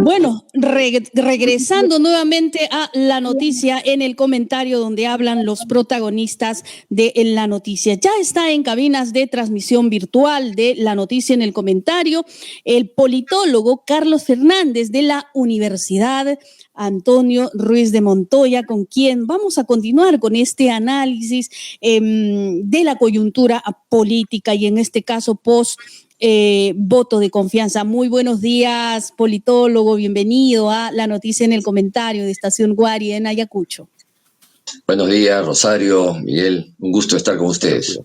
Bueno, regresando nuevamente a la noticia en el comentario donde hablan los protagonistas de la noticia. Ya está en cabinas de transmisión virtual de la noticia en el comentario el politólogo Carlos Fernández de la Universidad Antonio Ruiz de Montoya, con quien vamos a continuar con este análisis de la coyuntura política y en este caso voto de confianza. Muy buenos días, politólogo, bienvenido a la noticia en el comentario de Estación Guari en Ayacucho. Buenos días, Rosario, Miguel, un gusto estar con ustedes.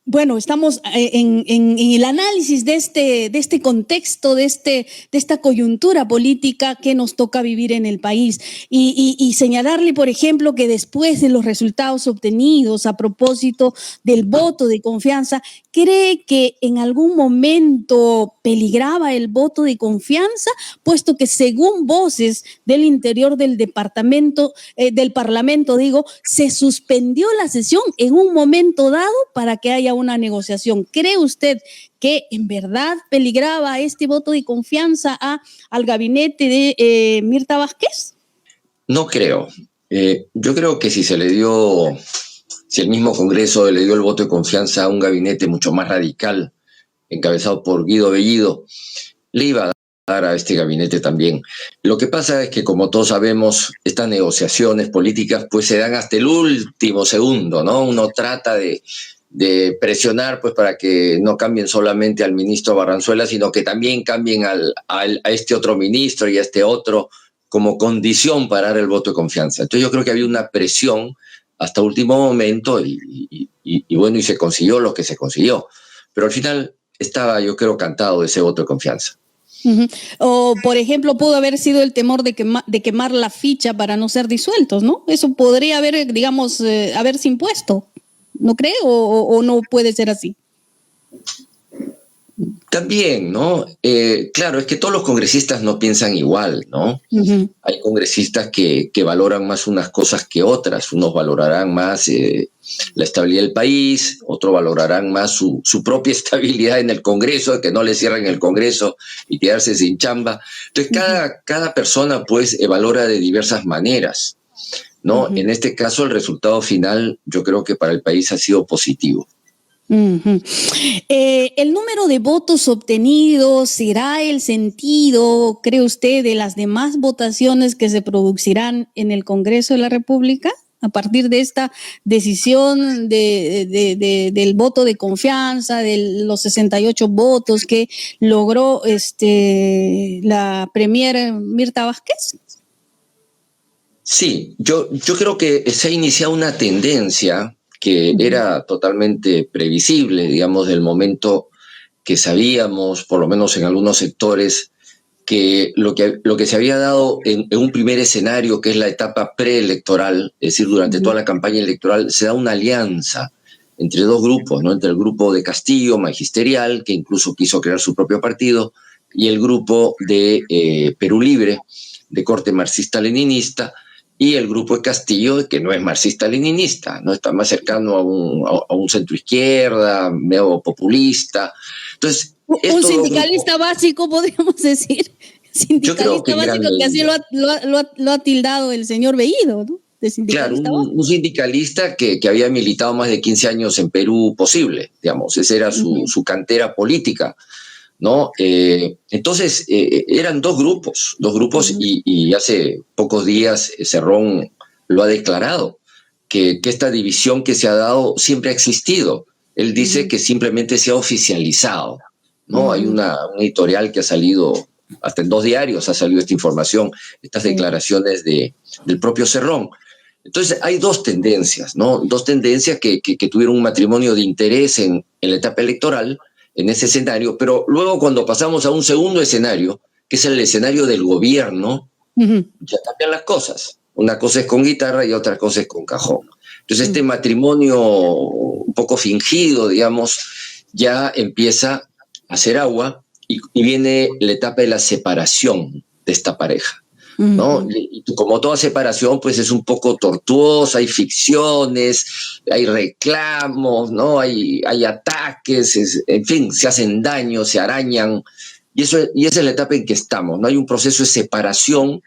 Bueno, estamos en el análisis de este contexto, de esta coyuntura política que nos toca vivir en el país y señalarle, por ejemplo, que después de los resultados obtenidos a propósito del voto de confianza, ¿cree que en algún momento peligraba el voto de confianza? Puesto que según voces del interior del Parlamento, se suspendió la sesión en un momento dado para que haya una negociación. ¿Cree usted que en verdad peligraba este voto de confianza al gabinete de Mirta Vázquez? No creo. Yo creo que si el mismo Congreso le dio el voto de confianza a un gabinete mucho más radical, encabezado por Guido Bellido, le iba a dar a este gabinete también. Lo que pasa es que, como todos sabemos, estas negociaciones políticas pues se dan hasta el último segundo, ¿no? Uno trata de presionar pues para que no cambien solamente al ministro Barranzuela, sino que también cambien a este otro ministro y a este otro como condición para dar el voto de confianza. Entonces yo creo que había una presión hasta último momento y se consiguió lo que se consiguió. Pero al final estaba, yo creo, cantado ese voto de confianza. Uh-huh. O, por ejemplo, pudo haber sido el temor de quemar la ficha para no ser disueltos, ¿no? Eso podría haber, haberse impuesto. ¿No cree o no puede ser así? También, ¿no? Claro, es que todos los congresistas no piensan igual, ¿no? Uh-huh. Hay congresistas que valoran más unas cosas que otras. Unos valorarán más la estabilidad del país, otros valorarán más su propia estabilidad en el Congreso, que no le cierren el Congreso y quedarse sin chamba. Entonces, cada persona, pues, valora de diversas maneras, ¿no? Uh-huh. En este caso, el resultado final, yo creo que para el país ha sido positivo. Uh-huh. ¿El número de votos obtenidos será el sentido, cree usted, de las demás votaciones que se producirán en el Congreso de la República a partir de esta decisión del voto de confianza, de los 68 votos que logró la premier Mirta Vázquez? Sí, yo creo que se ha iniciado una tendencia que era totalmente previsible, digamos, del momento que sabíamos, por lo menos en algunos sectores, que lo que se había dado en un primer escenario, que es la etapa preelectoral, es decir, durante toda la campaña electoral, se da una alianza entre dos grupos, ¿no? Entre el grupo de Castillo, magisterial, que incluso quiso crear su propio partido, y el grupo de Perú Libre, de corte marxista-leninista, y el grupo de Castillo, que no es marxista-leninista, no está más cercano a un centro-izquierda, medio populista. Entonces, un sindicalista básico, podríamos decir. Sindicalista básico, que así lo ha tildado el señor Bellido, ¿no? Claro, un sindicalista que había militado más de 15 años en Perú posible, digamos. Esa era su cantera política, ¿no? Entonces, eran dos grupos, y hace pocos días Cerrón lo ha declarado, que esta división que se ha dado siempre ha existido. Él dice que simplemente se ha oficializado, ¿no? Hay una editorial que ha salido, hasta en 2 diarios ha salido esta información, estas declaraciones del propio Cerrón. Entonces, hay dos tendencias, ¿no? Dos tendencias que tuvieron un matrimonio de interés en la etapa electoral, en ese escenario, pero luego cuando pasamos a un segundo escenario, que es el escenario del gobierno, ya cambian las cosas. Una cosa es con guitarra y otra cosa es con cajón. Entonces este matrimonio un poco fingido, digamos, ya empieza a hacer agua y viene la etapa de la separación de esta pareja. ¿no? Y como toda separación, pues es un poco tortuosa, hay ficciones, hay reclamos, ¿no? Hay ataques, en fin, se hacen daños, se arañan, y esa es la etapa en que estamos, ¿no? Hay un proceso de separación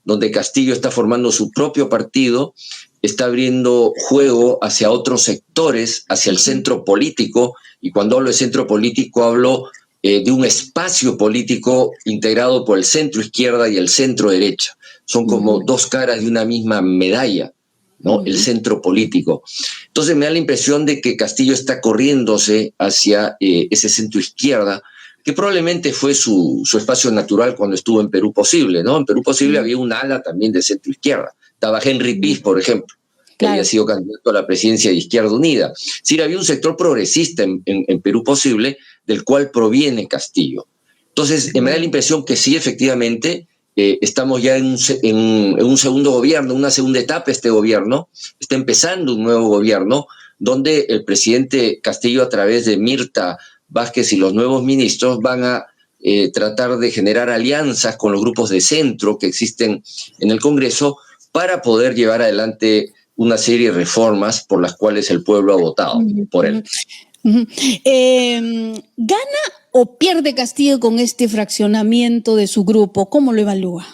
donde Castillo está formando su propio partido, está abriendo juego hacia otros sectores, hacia el centro político, y cuando hablo de centro político hablo de un espacio político integrado por el centro izquierda y el centro derecha. Son como dos caras de una misma medalla, ¿no? El centro político. Entonces me da la impresión de que Castillo está corriéndose hacia ese centro izquierda, que probablemente fue su espacio natural cuando estuvo en Perú Posible, ¿no? En Perú Posible había un ala también de centro izquierda. Estaba Henry Piz, por ejemplo, que había sido candidato a la presidencia de Izquierda Unida. Sí, había un sector progresista en Perú Posible, del cual proviene Castillo. Entonces, me da la impresión que sí, efectivamente, estamos ya en un segundo gobierno, una segunda etapa. Este gobierno está empezando un nuevo gobierno, donde el presidente Castillo, a través de Mirta Vázquez y los nuevos ministros, van a tratar de generar alianzas con los grupos de centro que existen en el Congreso para poder llevar adelante una serie de reformas por las cuales el pueblo ha votado por él. ¿Gana o pierde Castillo con este fraccionamiento de su grupo? ¿Cómo lo evalúa?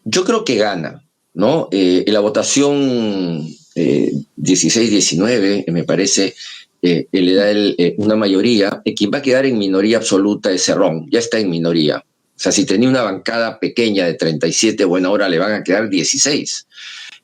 Yo creo que gana, ¿no? En la votación 16-19, me parece, le da una mayoría. Quien va a quedar en minoría absoluta es Cerrón, ya está en minoría. O sea, si tenía una bancada pequeña de 37, bueno, ahora le van a quedar 16.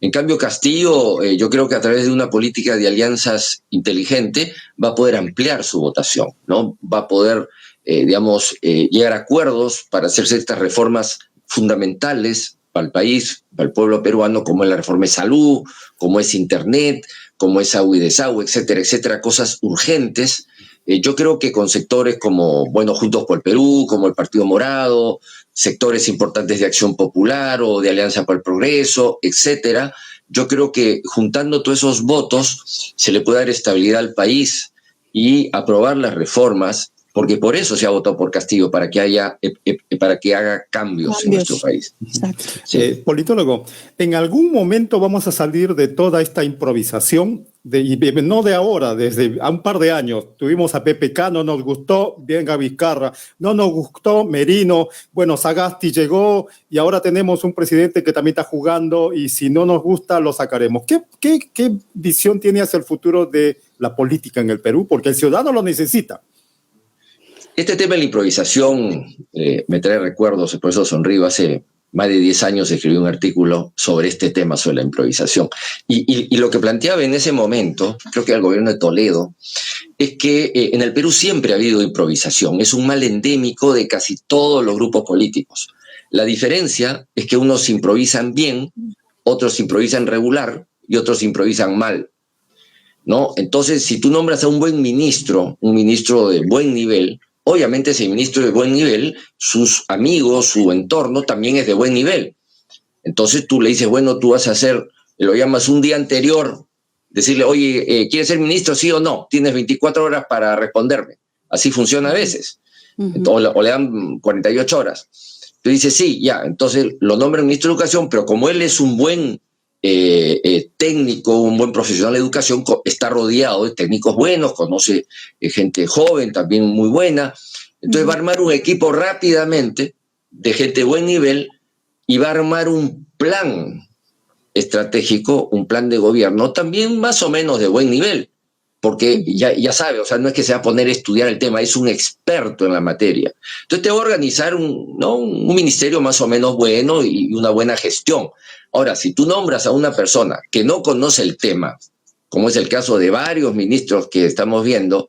En cambio, Castillo, yo creo que a través de una política de alianzas inteligente va a poder ampliar su votación, ¿no? Va a poder, llegar a acuerdos para hacerse estas reformas fundamentales para el país, para el pueblo peruano, como es la reforma de salud, como es Internet, como es agua y desagüe, etcétera, etcétera, cosas urgentes. Yo creo que con sectores como, Juntos por el Perú, como el Partido Morado, sectores importantes de Acción Popular o de Alianza para el Progreso, etcétera, yo creo que juntando todos esos votos se le puede dar estabilidad al país y aprobar las reformas, porque por eso se ha votado por Castillo, para que haga cambios en nuestro país. Exacto. Sí. Politólogo, ¿en algún momento vamos a salir de toda esta improvisación? No de ahora, desde un par de años. Tuvimos a PPK, no nos gustó, venga Vizcarra, no nos gustó Merino, Sagasti llegó y ahora tenemos un presidente que también está jugando y si no nos gusta lo sacaremos. ¿Qué visión tiene hacia el futuro de la política en el Perú? Porque el ciudadano lo necesita. Este tema de la improvisación me trae recuerdos, por eso sonrío. Hace más de 10 años escribí un artículo sobre este tema, sobre la improvisación. Y lo que planteaba en ese momento, creo que al gobierno de Toledo, es que en el Perú siempre ha habido improvisación. Es un mal endémico de casi todos los grupos políticos. La diferencia es que unos improvisan bien, otros improvisan regular y otros improvisan mal, ¿no? Entonces, si tú nombras a un ministro de buen nivel, obviamente ese ministro de buen nivel, sus amigos, su entorno también es de buen nivel. Entonces tú le dices, tú vas a hacer, lo llamas un día anterior, decirle, oye, ¿quieres ser ministro, sí o no? Tienes 24 horas para responderme. Así funciona a veces. O le dan 48 horas. Tú dices, sí, ya. Entonces lo nombran ministro de Educación, pero como él es un buen técnico, un buen profesional de educación, está rodeado de técnicos buenos, conoce gente joven también muy buena, entonces va a armar un equipo rápidamente de gente de buen nivel y va a armar un plan estratégico, un plan de gobierno también más o menos de buen nivel, porque ya sabe, no es que se va a poner a estudiar el tema, es un experto en la materia. Entonces te va a organizar un ministerio más o menos bueno y una buena gestión. Ahora, si tú nombras a una persona que no conoce el tema, como es el caso de varios ministros que estamos viendo,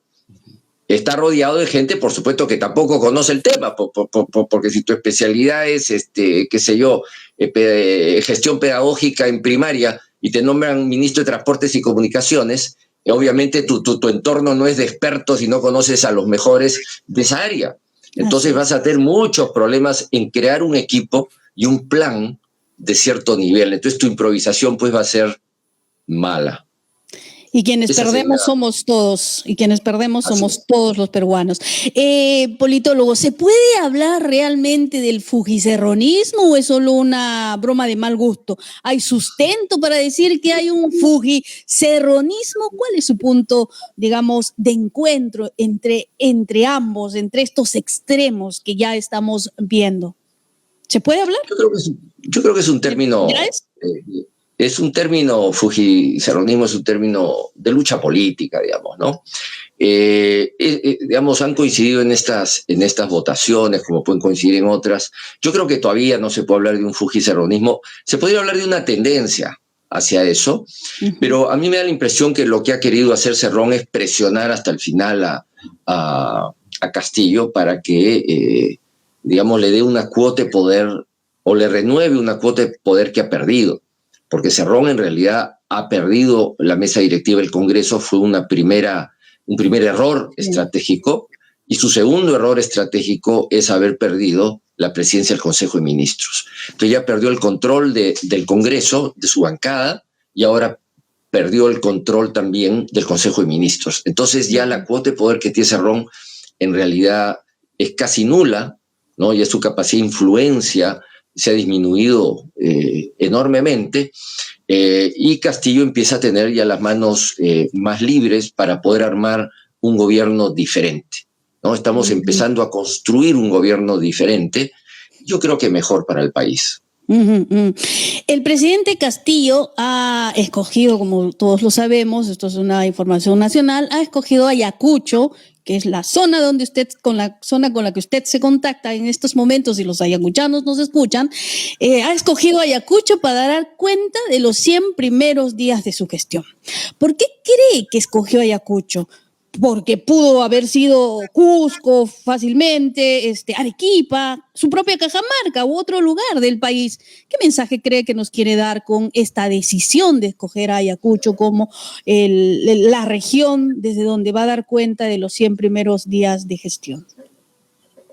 está rodeado de gente, por supuesto, que tampoco conoce el tema, porque si tu especialidad es, gestión pedagógica en primaria y te nombran ministro de Transportes y Comunicaciones, obviamente tu entorno no es de expertos y no conoces a los mejores de esa área. Entonces vas a tener muchos problemas en crear un equipo y un plan de cierto nivel. Entonces tu improvisación pues va a ser mala. Y quienes Esa perdemos sería, somos todos, y quienes perdemos así somos es. todos los peruanos. Politólogo, ¿se puede hablar realmente del fujicerronismo o es solo una broma de mal gusto? ¿Hay sustento para decir que hay un fujicerronismo? ¿Cuál es su punto, digamos, de encuentro entre ambos, entre estos extremos que ya estamos viendo? ¿Se puede hablar? Yo creo que es un ¿Ya término, es? fujicerronismo es un término de lucha política, digamos, ¿no? Digamos, han coincidido en estas votaciones, como pueden coincidir en otras. Yo creo que todavía no se puede hablar de un fujicerronismo, se podría hablar de una tendencia hacia eso, pero a mí me da la impresión que lo que ha querido hacer Cerrón es presionar hasta el final a Castillo para que, digamos, le dé una cuota de poder o le renueve una cuota de poder que ha perdido, porque Cerrón en realidad ha perdido la mesa directiva del Congreso, fue un primer error estratégico, y su segundo error estratégico es haber perdido la presidencia del Consejo de Ministros. Entonces ya perdió el control del Congreso, de su bancada, y ahora perdió el control también del Consejo de Ministros. Entonces ya la cuota de poder que tiene Cerrón en realidad es casi nula, ¿no? Ya su capacidad de influencia se ha disminuido enormemente, y Castillo empieza a tener ya las manos más libres para poder armar un gobierno diferente, ¿no? Estamos empezando a construir un gobierno diferente, yo creo que mejor para el país. El presidente Castillo ha escogido, como todos lo sabemos, esto es una información nacional, ha escogido Ayacucho, que es la zona donde con la que usted se contacta en estos momentos, y los ayacuchanos nos escuchan, ha escogido Ayacucho para dar cuenta de los 100 primeros días de su gestión. ¿Por qué cree que escogió Ayacucho? Porque pudo haber sido Cusco fácilmente, Arequipa, su propia Cajamarca u otro lugar del país. ¿Qué mensaje cree que nos quiere dar con esta decisión de escoger a Ayacucho como la región desde donde va a dar cuenta de los 100 primeros días de gestión?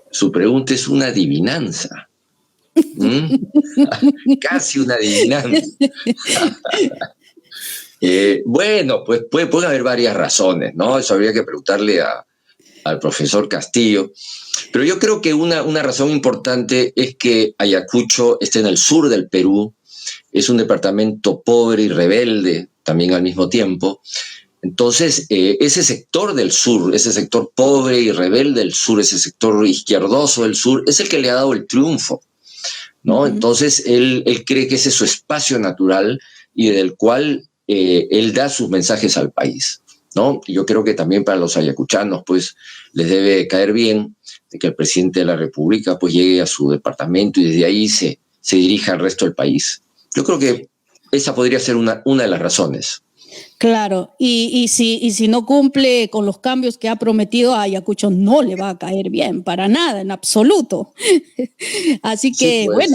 Su pregunta es una adivinanza. Casi una adivinanza. Bueno, pues pueden haber varias razones, ¿no? Eso habría que preguntarle al profesor Castillo. Pero yo creo que una razón importante es que Ayacucho está en el sur del Perú, es un departamento pobre y rebelde también al mismo tiempo. Entonces, ese sector del sur, ese sector pobre y rebelde del sur, ese sector izquierdoso del sur, es el que le ha dado el triunfo, ¿no? Entonces, él cree que ese es su espacio natural y del cual él da sus mensajes al país, ¿no? Y yo creo que también para los ayacuchanos, pues, les debe caer bien de que el presidente de la República, pues, llegue a su departamento y desde ahí se dirija al resto del país. Yo creo que esa podría ser una de las razones. Claro, y si no cumple con los cambios que ha prometido, a Ayacucho no le va a caer bien, para nada, en absoluto. Así que, sí, pues.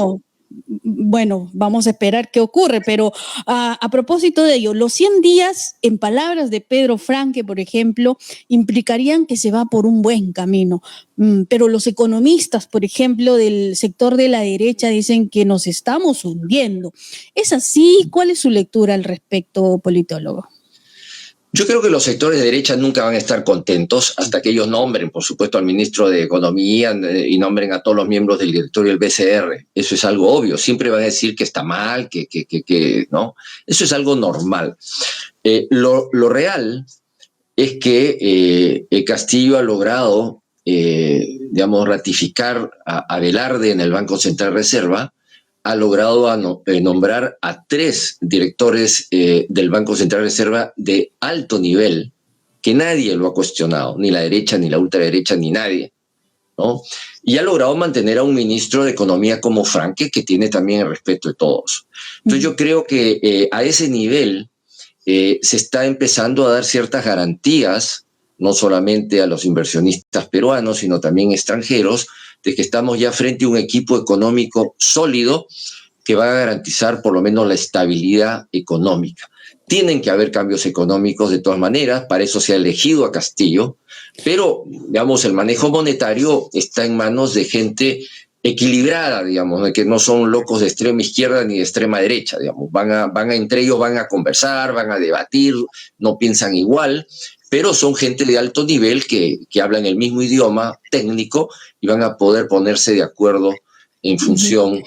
Bueno, vamos a esperar qué ocurre, pero a propósito de ello, los 100 días, en palabras de Pedro Franque, por ejemplo, implicarían que se va por un buen camino, pero los economistas, por ejemplo, del sector de la derecha dicen que nos estamos hundiendo. ¿Es así? ¿Cuál es su lectura al respecto, politólogo? Yo creo que los sectores de derecha nunca van a estar contentos hasta que ellos nombren, por supuesto, al ministro de Economía y nombren a todos los miembros del directorio del BCR. Eso es algo obvio. Siempre van a decir que está mal, que ¿no? Eso es algo normal. Lo real es que Castillo ha logrado, digamos, ratificar a Velarde en el Banco Central Reserva, ha logrado nombrar a 3 directores del Banco Central Reserva de alto nivel, que nadie lo ha cuestionado, ni la derecha, ni la ultraderecha, ni nadie, ¿no? Y ha logrado mantener a un ministro de Economía como Franque, que tiene también el respeto de todos. Entonces yo creo que a ese nivel se está empezando a dar ciertas garantías, no solamente a los inversionistas peruanos, sino también extranjeros, de que estamos ya frente a un equipo económico sólido que va a garantizar por lo menos la estabilidad económica. Tienen que haber cambios económicos de todas maneras, para eso se ha elegido a Castillo, pero, digamos, el manejo monetario está en manos de gente equilibrada, digamos, de que no son locos de extrema izquierda ni de extrema derecha, digamos, entre ellos van a conversar, van a debatir, no piensan igual, pero son gente de alto nivel que hablan el mismo idioma técnico y van a poder ponerse de acuerdo en función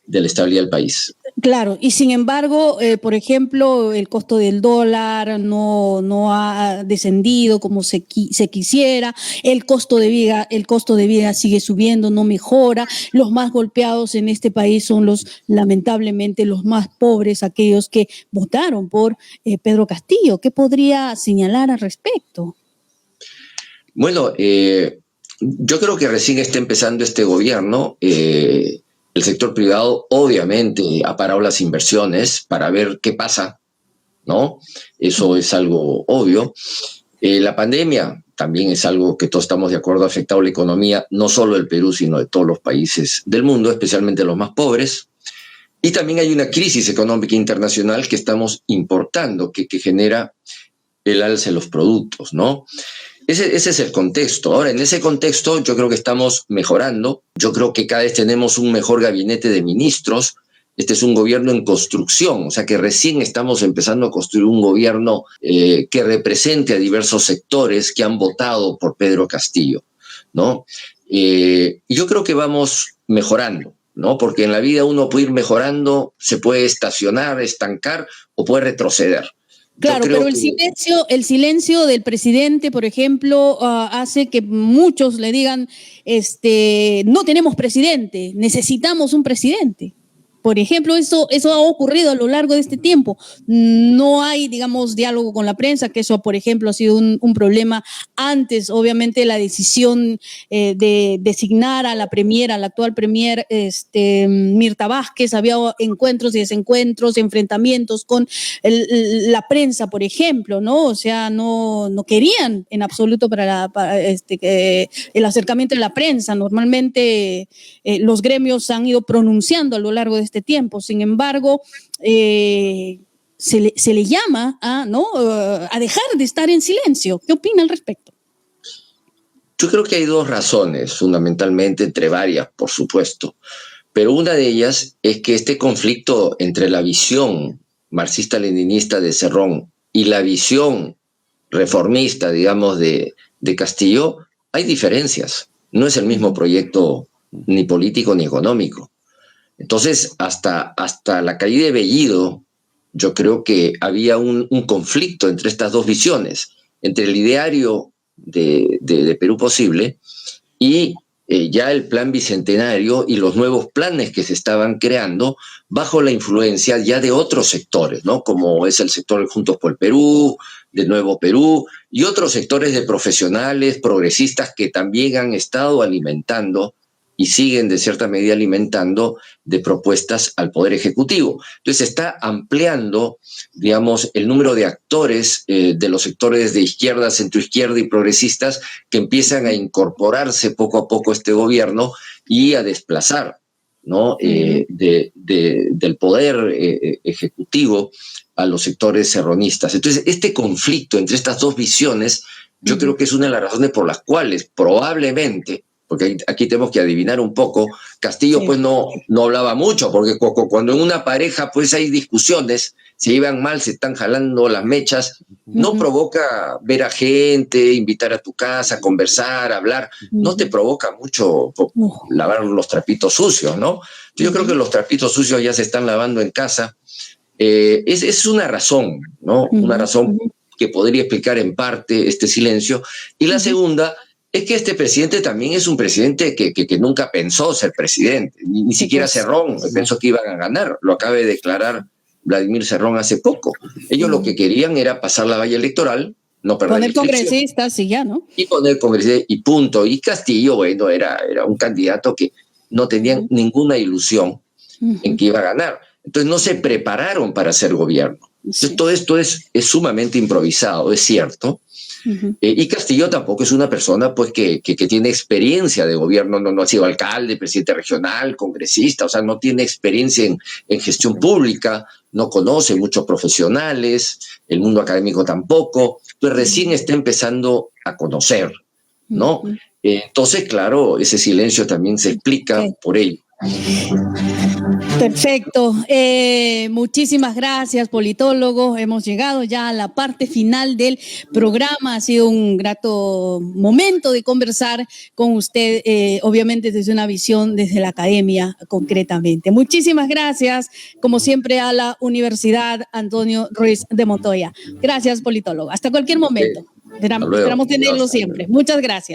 de la estabilidad del país. Claro, y sin embargo, por ejemplo, el costo del dólar no ha descendido como se quisiera, el costo de vida sigue subiendo, no mejora. Los más golpeados en este país son lamentablemente, los más pobres, aquellos que votaron por Pedro Castillo. ¿Qué podría señalar al respecto? Bueno, yo creo que recién está empezando este gobierno. El sector privado obviamente ha parado las inversiones para ver qué pasa, ¿no? Eso es algo obvio. La pandemia también es algo que todos estamos de acuerdo, ha afectado la economía, no solo del Perú, sino de todos los países del mundo, especialmente los más pobres. Y también hay una crisis económica internacional que estamos importando, que genera el alza de los productos, ¿no? Ese es el contexto. Ahora, en ese contexto yo creo que estamos mejorando. Yo creo que cada vez tenemos un mejor gabinete de ministros. Este es un gobierno en construcción, o sea que recién estamos empezando a construir un gobierno que represente a diversos sectores que han votado por Pedro Castillo, ¿no? Y yo creo que vamos mejorando, ¿no? Porque en la vida uno puede ir mejorando, se puede estacionar, estancar o puede retroceder. Claro, pero el silencio del presidente, por ejemplo, hace que muchos le digan, no tenemos presidente, necesitamos un presidente. Por ejemplo, eso ha ocurrido a lo largo de este tiempo. No hay, digamos, diálogo con la prensa, que eso, por ejemplo, ha sido un problema antes. Obviamente, la decisión de designar a la actual premier, Mirta Vázquez, había encuentros y desencuentros, enfrentamientos con la prensa, por ejemplo, ¿no? O sea, no querían en absoluto para el acercamiento de la prensa. Normalmente los gremios han ido pronunciando a lo largo de este tiempo. Sin embargo, se le llama a dejar de estar en silencio. ¿Qué opina al respecto? Yo creo que hay dos razones, fundamentalmente, entre varias, por supuesto. Pero una de ellas es que este conflicto entre la visión marxista-leninista de Cerrón y la visión reformista, digamos, de Castillo, hay diferencias. No es el mismo proyecto ni político ni económico. Entonces, hasta la caída de Bellido, yo creo que había un conflicto entre estas dos visiones, entre el ideario de Perú Posible y ya el plan bicentenario y los nuevos planes que se estaban creando bajo la influencia ya de otros sectores, ¿no? Como es el sector de Juntos por el Perú, de Nuevo Perú, y otros sectores de profesionales, progresistas que también han estado alimentando y siguen de cierta medida alimentando de propuestas al Poder Ejecutivo. Entonces se está ampliando, digamos, el número de actores de los sectores de izquierda, centroizquierda y progresistas que empiezan a incorporarse poco a poco a este gobierno y a desplazar, ¿no? Del Poder Ejecutivo a los sectores serronistas. Entonces este conflicto entre estas dos visiones, yo creo que es una de las razones por las cuales probablemente, porque aquí tenemos que adivinar un poco, Castillo pues no hablaba mucho, porque cuando en una pareja pues hay discusiones, se llevan mal, se están jalando las mechas, no provoca ver a gente, invitar a tu casa, conversar, hablar, no te provoca mucho lavar los trapitos sucios, ¿no? Yo creo que los trapitos sucios ya se están lavando en casa. Es una razón, ¿no? Una razón que podría explicar en parte este silencio. Y la segunda es que este presidente también es un presidente que nunca pensó ser presidente, ni siquiera Cerrón pensó que iban a ganar, lo acaba de declarar Vladimir Cerrón hace poco. Ellos lo que querían era pasar la valla electoral, no perder poner congresistas y ya, ¿no? Y poner congresistas y punto. Y Castillo, bueno, era un candidato que no tenían ninguna ilusión en que iba a ganar. Entonces no se prepararon para hacer gobierno. Entonces todo esto es sumamente improvisado, es cierto. Y Castillo tampoco es una persona pues que tiene experiencia de gobierno, no ha sido alcalde, presidente regional, congresista, o sea, no tiene experiencia en gestión pública, no conoce muchos profesionales, el mundo académico tampoco, entonces recién está empezando a conocer, ¿no? Entonces, claro, ese silencio también se explica por ello. Perfecto. Muchísimas gracias, politólogo. Hemos llegado ya a la parte final del programa. Ha sido un grato momento de conversar con usted, obviamente desde una visión desde la academia concretamente. Muchísimas gracias, como siempre, a la Universidad Antonio Ruiz de Montoya. Gracias, politólogo. Hasta cualquier momento. Esperamos tenerlo siempre. Muchas gracias.